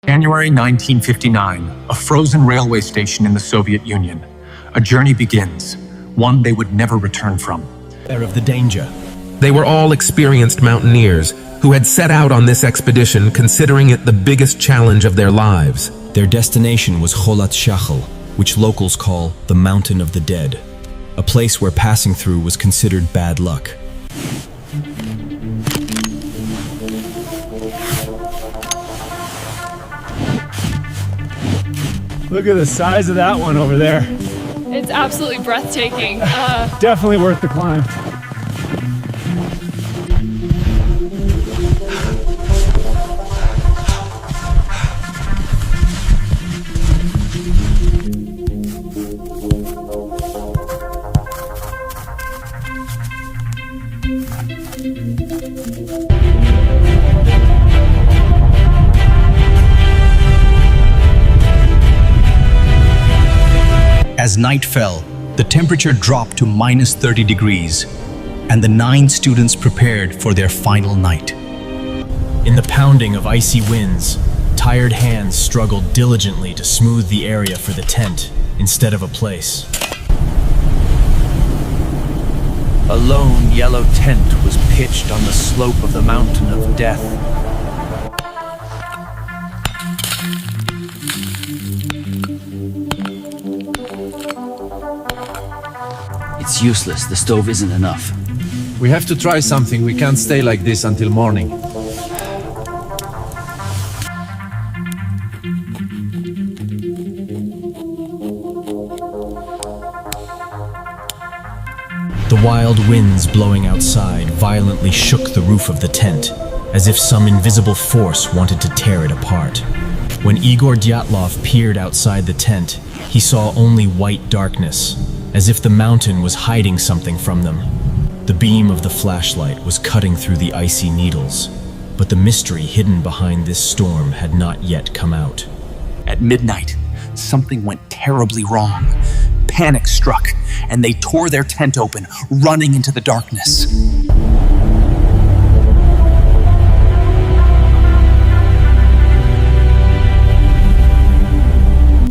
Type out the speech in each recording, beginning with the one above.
January 1959, a frozen railway station in the Soviet Union. A journey begins, one they would never return from. Of the danger. They were all experienced mountaineers who had set out on this expedition considering it the biggest challenge of their lives. Their destination was Kholat Shakhl, which locals call the Mountain of the Dead, a place where passing through was considered bad luck. Look at the size of that one over there. It's absolutely breathtaking. Definitely worth the climb. As night fell, the temperature dropped to minus 30 degrees, and the 9 students prepared for their final night. In the pounding of icy winds, tired hands struggled diligently to smooth the area for the tent instead of a place. A lone yellow tent was pitched on the slope of the Mountain of Death. It's useless. The stove isn't enough. We have to try something. We can't stay like this until morning. The wild winds blowing outside violently shook the roof of the tent, as if some invisible force wanted to tear it apart. When Igor Dyatlov peered outside the tent, he saw only white darkness, as if the mountain was hiding something from them. The beam of the flashlight was cutting through the icy needles, but the mystery hidden behind this storm had not yet come out. At midnight, something went terribly wrong. Panic struck, and they tore their tent open, running into the darkness.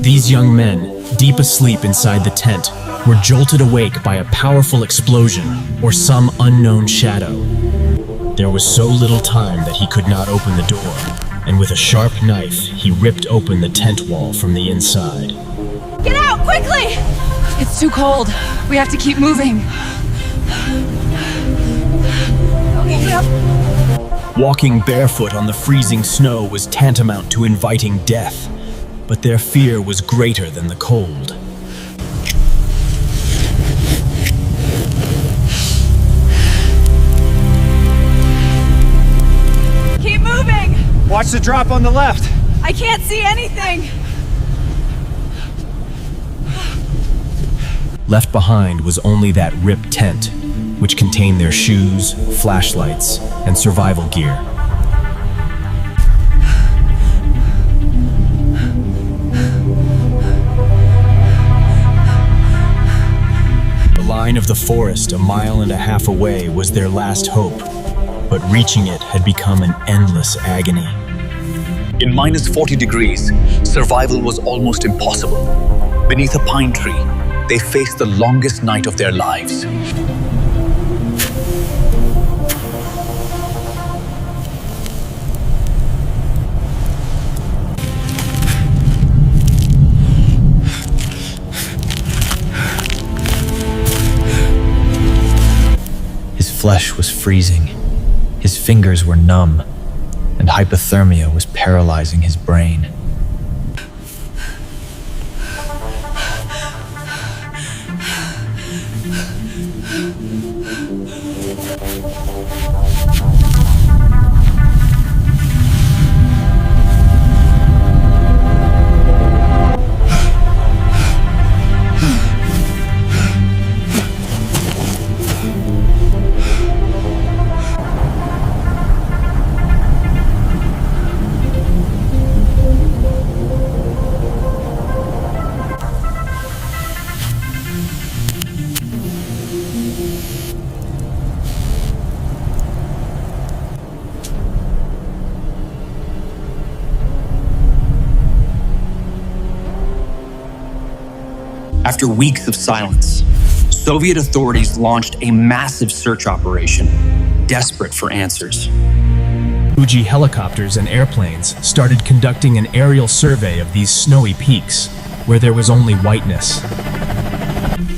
These young men, deep asleep inside the tent, were jolted awake by a powerful explosion or some unknown shadow. There was so little time that he could not open the door, and with a sharp knife, he ripped open the tent wall from the inside. Get out, quickly! It's too cold. We have to keep moving. Okay, get up. Walking barefoot on the freezing snow was tantamount to inviting death, but their fear was greater than the cold. Keep moving! Watch the drop on the left. I can't see anything! Left behind was only that ripped tent, which contained their shoes, flashlights, and survival gear. The line of the forest a mile and a half away was their last hope, but reaching it had become an endless agony. In minus 40 degrees, survival was almost impossible. Beneath a pine tree, they faced the longest night of their lives. His flesh was freezing, his fingers were numb, and hypothermia was paralyzing his brain. After weeks of silence, Soviet authorities launched a massive search operation, desperate for answers. Uji helicopters and airplanes started conducting an aerial survey of these snowy peaks, where there was only whiteness.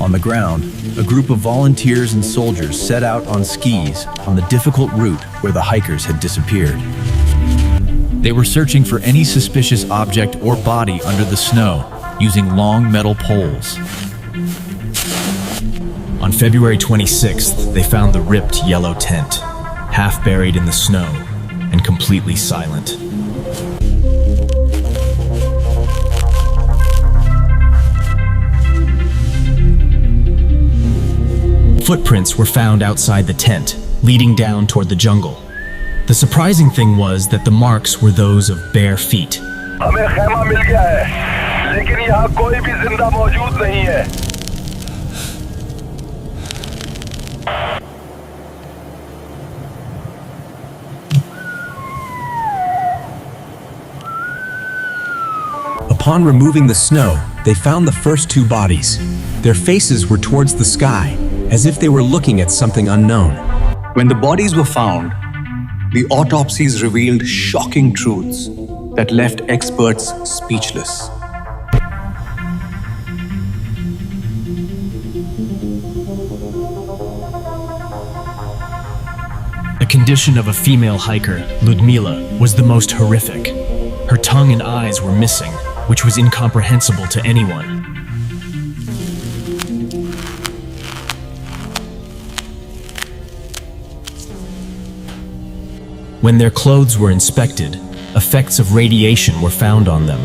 On the ground, a group of volunteers and soldiers set out on skis on the difficult route where the hikers had disappeared. They were searching for any suspicious object or body under the snow, using long metal poles. On February 26th, they found the ripped yellow tent, half buried in the snow and completely silent. Footprints were found outside the tent, leading down toward the jungle. The surprising thing was that the marks were those of bare feet. हमें खेमा मिल गया है, लेकिन यहाँ कोई भी जिंदा मौजूद नहीं है। Upon removing the snow, they found the first two bodies. Their faces were towards the sky, as if they were looking at something unknown. When the bodies were found, the autopsies revealed shocking truths that left experts speechless. The condition of a female hiker, Ludmila, was the most horrific. Her tongue and eyes were missing, which was incomprehensible to anyone. When their clothes were inspected, effects of radiation were found on them,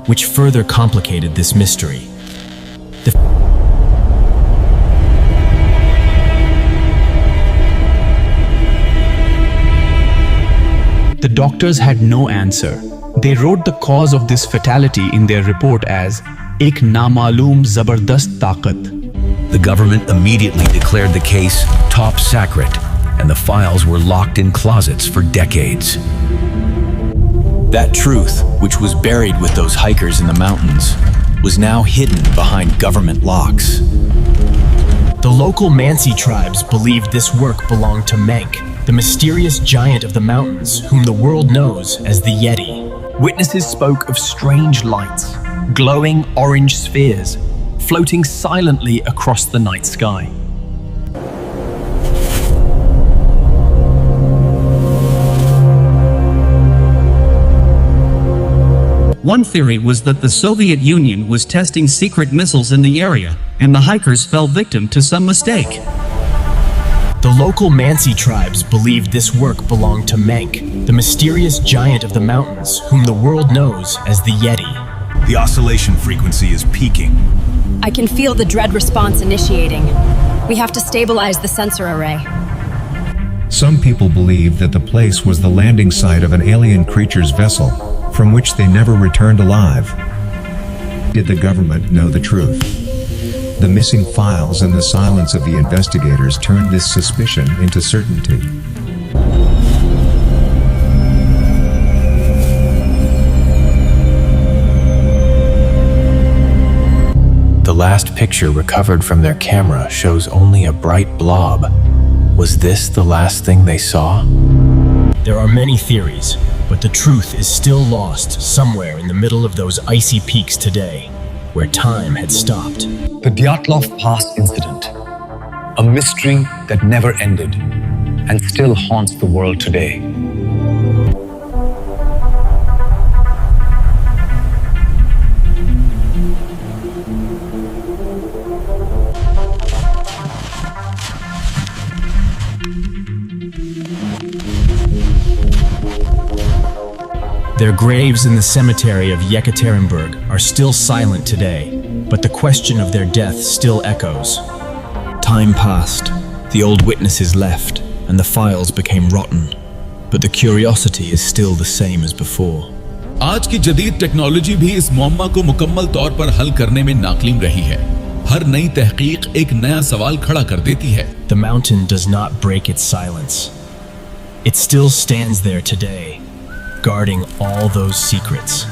which further complicated this mystery. The doctors had no answer. They wrote the cause of this fatality in their report as "Ek namaloom zabardast taqat." The government immediately declared the case top secret, and the files were locked in closets for decades. That truth, which was buried with those hikers in the mountains, was now hidden behind government locks. The local Mansi tribes believed this work belonged to Menk, the mysterious giant of the mountains whom the world knows as the Yeti. Witnesses spoke of strange lights, glowing orange spheres, floating silently across the night sky. One theory was that the Soviet Union was testing secret missiles in the area, and the hikers fell victim to some mistake. The local Mansi tribes believed this work belonged to Menk, the mysterious giant of the mountains whom the world knows as the Yeti. The oscillation frequency is peaking. I can feel the dread response initiating. We have to stabilize the sensor array. Some people believe that the place was the landing site of an alien creature's vessel, from which they never returned alive. Did the government know the truth? The missing files and the silence of the investigators turned this suspicion into certainty. The last picture recovered from their camera shows only a bright blob. Was this the last thing they saw? There are many theories, but the truth is still lost somewhere in the middle of those icy peaks today, where time had stopped. The Dyatlov Pass Incident, a mystery that never ended and still haunts the world today. Their graves in the cemetery of Yekaterinburg are still silent today, but the question of their death still echoes. Time passed, the old witnesses left, and the files became rotten, but the curiosity is still the same as before. आज की जदीद technology भी इस मुअम्मा को मुकम्मल तौर पर हल करने में नाकाम रही है। हर नई तहकीक एक नया सवाल खड़ा कर देती है। The mountain does not break its silence. It still stands there today, guarding all those secrets.